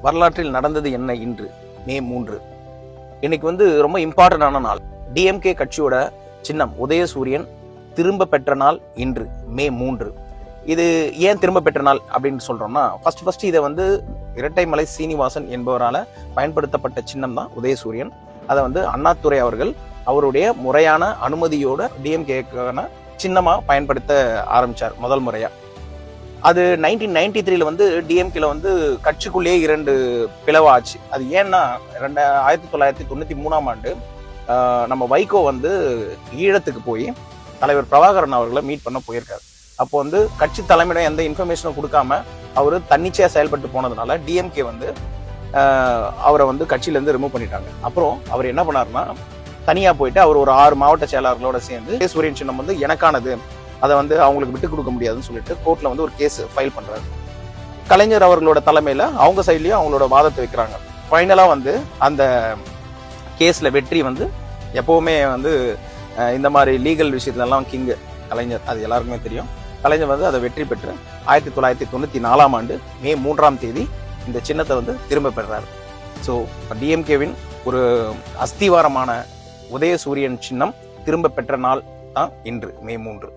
வரலாற்றில் நடந்தது என்ன இன்று மே 3. இன்னைக்கு ரொம்ப இம்பார்ட்டன்டான நாள். டிஎம்கே கட்சியோட சின்னம் உதயசூரியன் திரும்ப பெற்ற நாள் இன்று மே 3. இது ஏன் திரும்ப பெற்ற நாள் அப்படின்னு சொல்றோம்னா, ஃபர்ஸ்ட் இதை இரட்டைமலை சீனிவாசன் என்பவரால் பயன்படுத்தப்பட்ட சின்னம் தான் உதயசூரியன். அதை அண்ணாதுரை அவர்கள் அவருடைய முறையான அனுமதியோட டிஎம்கேக்கான சின்னமா பயன்படுத்த ஆரம்பிச்சார் முதல் முறையா. அது 1993 டிஎம்கேல கட்சிக்குள்ளேயே 2 பிளவாச்சு. அது ஏன்னா 1993 நம்ம வைகோ ஈழத்துக்கு போய் தலைவர் பிரபாகரன் அவர்களை மீட் பண்ண போயிருக்காரு. அப்போ கட்சி தலைமையிடம் எந்த இன்ஃபர்மேஷனும் கொடுக்காம அவர் தன்னிச்சையா செயல்பட்டு போனதுனால டிஎம்கே அவரை கட்சியிலேருந்து ரிமூவ் பண்ணிட்டாங்க. அப்புறம் அவர் என்ன பண்ணாருன்னா, தனியா போயிட்டு அவர் ஒரு 6 மாவட்ட செயலாளர்களோட சேர்ந்து சூரியன் சின்னம் எனக்கானது, அதை அவங்களுக்கு விட்டு கொடுக்க முடியாதுன்னு சொல்லிட்டு கோர்ட்ல ஒரு கேஸ் ஃபைல் பண்றாரு. கலைஞர் அவர்களோட தலைமையில அவங்க சைட்லயும் அவங்களோட வாதத்தை வைக்கிறாங்க. ஃபைனலா அந்த கேஸ்ல வெற்றி எப்பவுமே இந்த மாதிரி லீகல் விஷயத்துல எல்லாம் கிங் கலைஞர், அது எல்லாருக்குமே தெரியும். கலைஞர் அதை வெற்றி பெற்று 1994 மே 3 இந்த சின்னத்தை திரும்ப பெறாரு. ஸோ டிஎம்கேவின் ஒரு அஸ்திவாரமான உதயசூரியன் சின்னம் திரும்ப பெற்ற நாள் தான் இன்று மே 3.